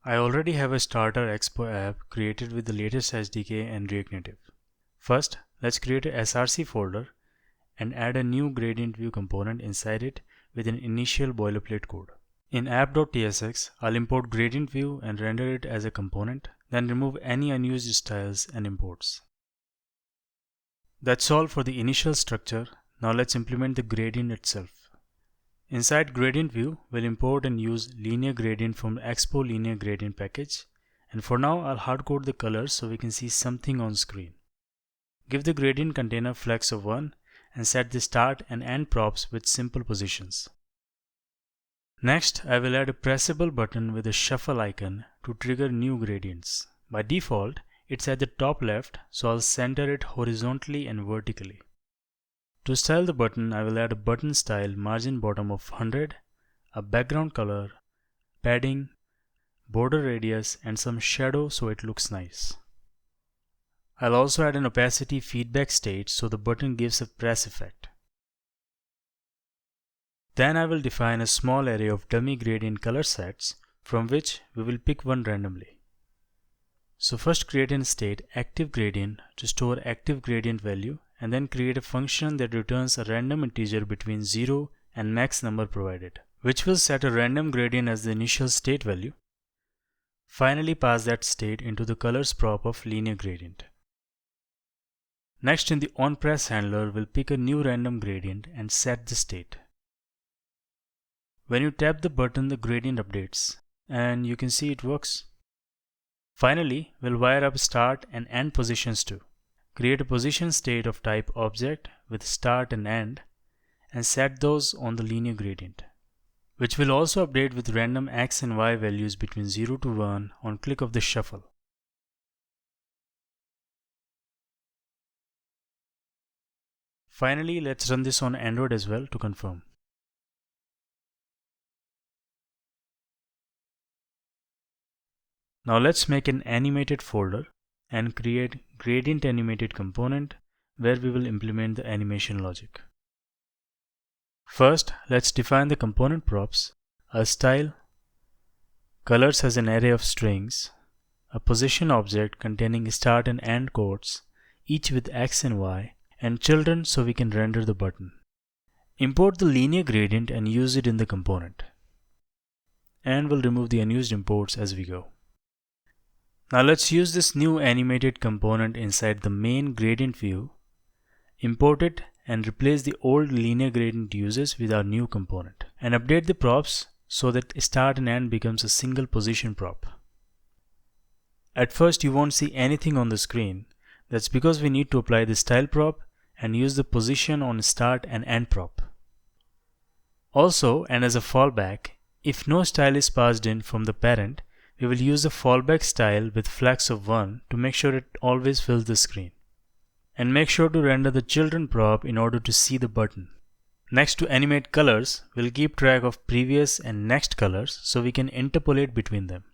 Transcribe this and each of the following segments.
I already have a starter Expo app created with the latest SDK and React Native. First, let's create a src folder and add a new gradient view component inside it with an initial boilerplate code. In app.tsx, I'll import gradient view and render it as a component, then remove any unused styles and imports. That's all for the initial structure. Now let's implement the gradient itself. Inside gradient view, we'll import and use linear gradient from expo-linear-gradient package. And for now, I'll hardcode the colors so we can see something on screen. Give the gradient container flex of 1 and set the start and end props with simple positions. Next, I will add a pressable button with a shuffle icon to trigger new gradients. By default, it's at the top left, so I'll center it horizontally and vertically. To style the button, I will add a button style margin bottom of 100, a background color, padding, border radius, and some shadow so it looks nice. I'll also add an opacity feedback state so the button gives a press effect. Then I will define a small array of dummy gradient color sets from which we will pick one randomly. So first create a state active gradient to store active gradient value, and then create a function that returns a random integer between 0 and max number provided, which will set a random gradient as the initial state value. Finally, pass that state into the colors prop of linear gradient. Next, in the onPress handler, we'll pick a new random gradient and set the state. When you tap the button, the gradient updates, and you can see it works. Finally, we'll wire up start and end positions too. Create a position state of type object with start and end, and set those on the linear gradient, which will also update with random x and y values between 0 to 1 on click of the shuffle. Finally, let's run this on Android as well to confirm. Now let's make an animated folder and create gradient animated component where we will implement the animation logic. First, let's define the component props, a style, colors as an array of strings, a position object containing start and end quotes, each with x and y, and children so we can render the button. Import the linear gradient and use it in the component. And we'll remove the unused imports as we go. Now let's use this new animated component inside the main gradient view, import it and replace the old linear gradient uses with our new component, and update the props so that start and end becomes a single position prop. At first you won't see anything on the screen. That's because we need to apply the style prop and use the position on start and end prop. Also, and as a fallback, if no style is passed in from the parent, we will use the fallback style with flex of 1 to make sure it always fills the screen. And make sure to render the children prop in order to see the button. Next, to animate colors, we'll keep track of previous and next colors so we can interpolate between them.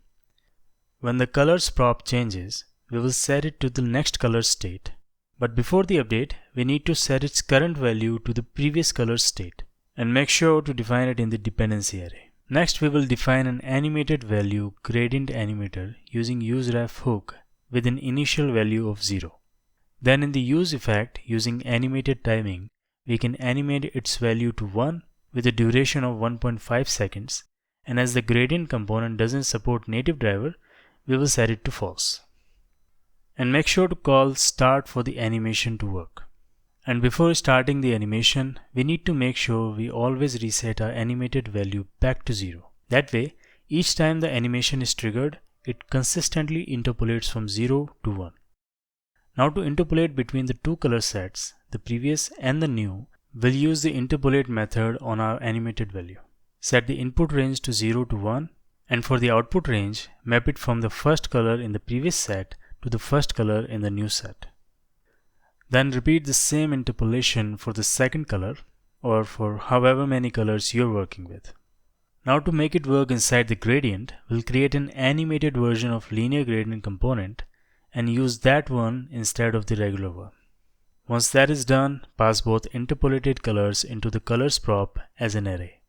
When the colors prop changes, we will set it to the next color state. But before the update, we need to set its current value to the previous color state, and make sure to define it in the dependency array. Next, we will define an animated value gradient animator using useRef hook with an initial value of 0. Then in the use effect, using animated timing, we can animate its value to 1 with a duration of 1.5 seconds, and as the gradient component doesn't support native driver, we will set it to false. And make sure to call start for the animation to work. And before starting the animation, we need to make sure we always reset our animated value back to 0. That way, each time the animation is triggered, it consistently interpolates from 0 to 1. Now to interpolate between the two color sets, the previous and the new, we'll use the interpolate method on our animated value. Set the input range to 0 to 1, and for the output range, map it from the first color in the previous set to the first color in the new set. Then repeat the same interpolation for the second color, or for however many colors you're working with. Now to make it work inside the gradient, we'll create an animated version of linear gradient component and use that one instead of the regular one. Once that is done, pass both interpolated colors into the colors prop as an array.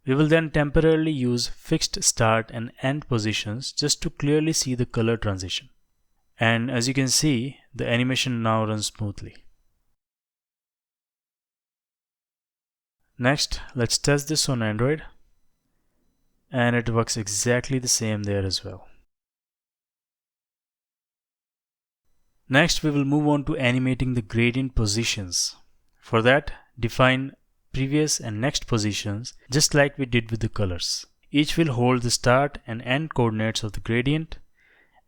We will then temporarily use fixed start and end positions just to clearly see the color transition. And as you can see, the animation now runs smoothly. Next, let's test this on Android. And it works exactly the same there as well. Next, we will move on to animating the gradient positions. For that, define previous and next positions just like we did with the colors. Each will hold the start and end coordinates of the gradient,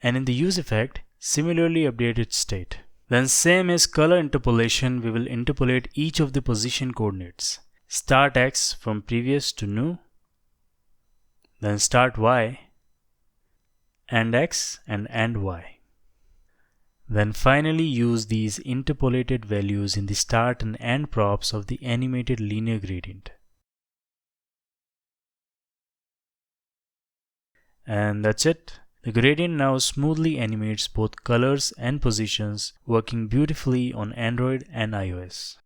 and in the use effect, similarly update its state. Then same as color interpolation, we will interpolate each of the position coordinates. Start X from previous to new, then start Y, end X and end Y. Then finally use these interpolated values in the start and end props of the animated linear gradient. And that's it. The gradient now smoothly animates both colors and positions, working beautifully on Android and iOS.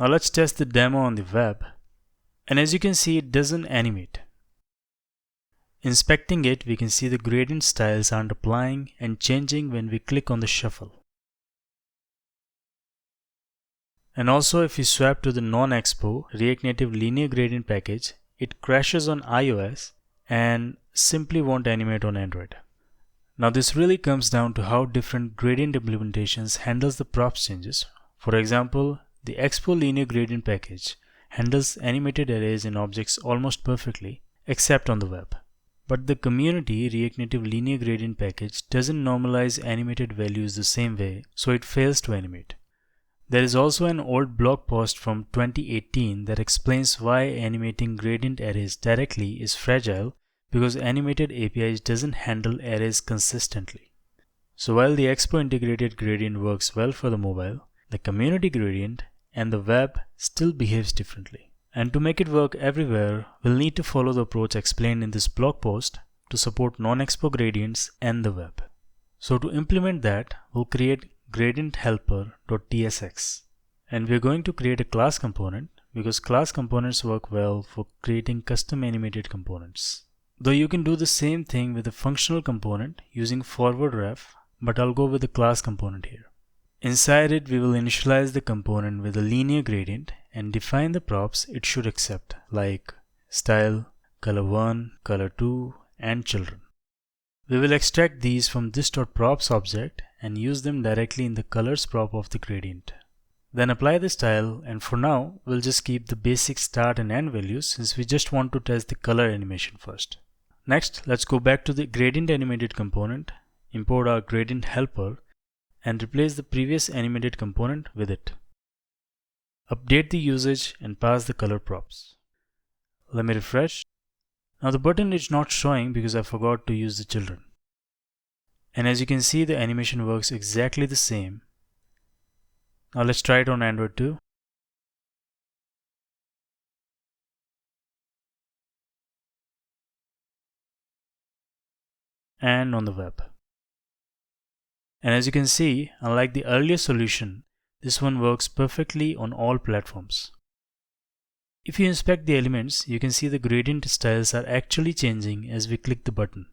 Now let's test the demo on the web. And as you can see, it doesn't animate. Inspecting it, we can see the gradient styles aren't applying and changing when we click on the shuffle. And also if we swap to the non-expo react-native-linear-gradient package, it crashes on iOS and simply won't animate on Android. Now this really comes down to how different gradient implementations handles the props changes. For example, the expo-linear-gradient package handles animated arrays and objects almost perfectly, except on the web. But the community react-native-linear-gradient package doesn't normalize animated values the same way, so it fails to animate. There is also an old blog post from 2018 that explains why animating gradient arrays directly is fragile because Animated APIs doesn't handle arrays consistently. So while the Expo integrated gradient works well for the mobile, the community gradient and the web still behaves differently. And to make it work everywhere, we'll need to follow the approach explained in this blog post to support non-expo gradients and the web. So to implement that, we'll create gradient-helper.tsx. And we're going to create a class component because class components work well for creating custom animated components. Though you can do the same thing with a functional component using forward ref, but I'll go with the class component here. Inside it, we will initialize the component with a linear gradient and define the props it should accept, like style, color 1, color 2, and children. We will extract these from this.props object and use them directly in the colors prop of the gradient. Then apply the style, and for now, we'll just keep the basic start and end values since we just want to test the color animation first. Next, let's go back to the gradient animated component, import our gradient helper, and replace the previous animated component with it. Update the usage and pass the color props. Let me refresh. Now the button is not showing because I forgot to use the children. And as you can see, the animation works exactly the same. Now let's try it on Android too. And on the web. And as you can see, unlike the earlier solution, this one works perfectly on all platforms. If you inspect the elements, you can see the gradient styles are actually changing as we click the button.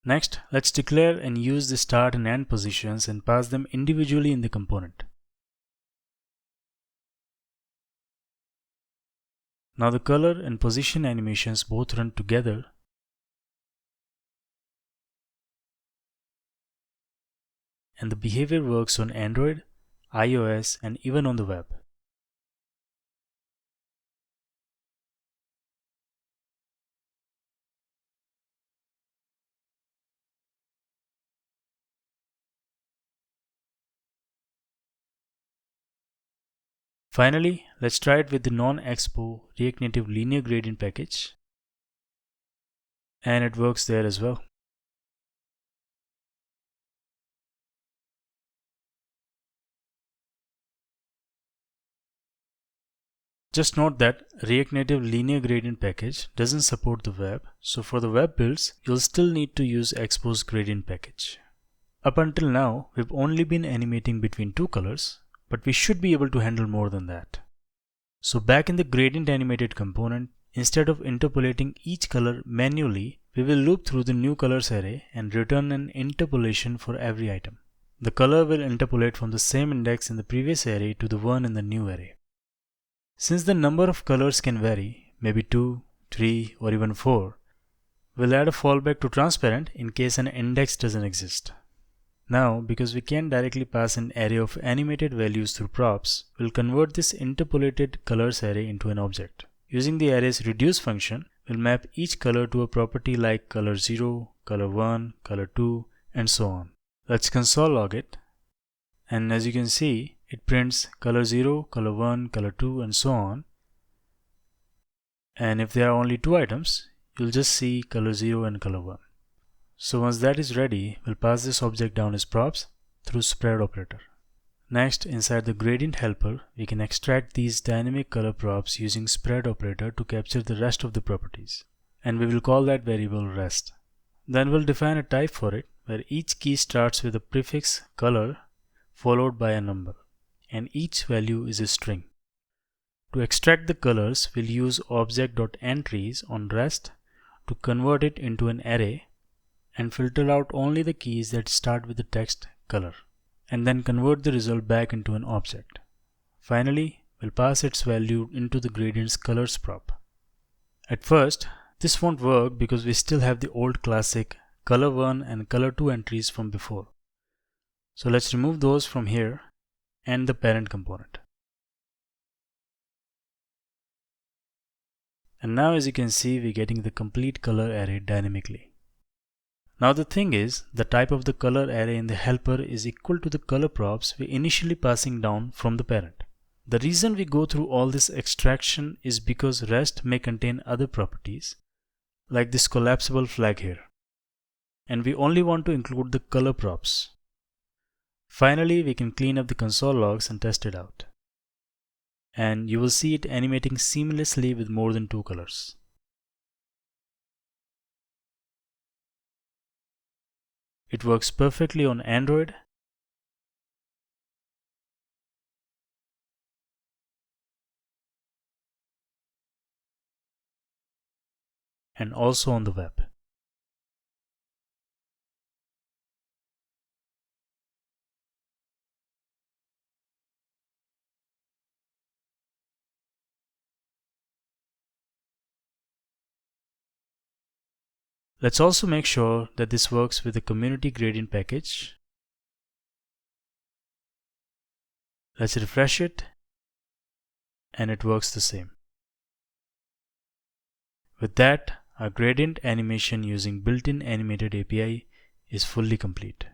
Next, let's declare and use the start and end positions and pass them individually in the component. Now the color and position animations both run together. And the behavior works on Android, iOS, and even on the web. Finally, let's try it with the non-expo react-native-linear-gradient package. And it works there as well. Just note that react-native-linear-gradient package doesn't support the web, so for the web builds, you'll still need to use Expo's gradient package. Up until now, we've only been animating between two colors, but we should be able to handle more than that. So back in the gradient animated component, instead of interpolating each color manually, we will loop through the new colors array and return an interpolation for every item. The color will interpolate from the same index in the previous array to the one in the new array. Since the number of colors can vary, maybe 2, 3, or even 4, we'll add a fallback to transparent in case an index doesn't exist. Now, because we can't directly pass an array of animated values through props, we'll convert this interpolated colors array into an object. Using the array's reduce function, we'll map each color to a property like color 0, color 1, color 2, and so on. Let's console log it. And as you can see, it prints color 0, color 1, color 2, and so on. And if there are only two items, you'll just see color 0 and color 1. So once that is ready, we'll pass this object down as props through spread operator. Next, inside the gradient helper, we can extract these dynamic color props using spread operator to capture the rest of the properties. And we will call that variable rest. Then we'll define a type for it, where each key starts with a prefix color followed by a number, and each value is a string. To extract the colors, we'll use object.entries on rest to convert it into an array and filter out only the keys that start with the text color, and then convert the result back into an object. Finally, we'll pass its value into the gradient's colors prop. At first, this won't work because we still have the old classic color 1 and color 2 entries from before. So let's remove those from here and the parent component. And now as you can see, we're getting the complete color array dynamically. Now the thing is, the type of the color array in the helper is equal to the color props we're initially passing down from the parent. The reason we go through all this extraction is because rest may contain other properties, like this collapsible flag here. And we only want to include the color props. Finally, we can clean up the console logs and test it out. And you will see it animating seamlessly with more than two colors. It works perfectly on Android and also on the web. Let's also make sure that this works with the community gradient package. Let's refresh it, and it works the same. With that, our gradient animation using built-in animated API is fully complete.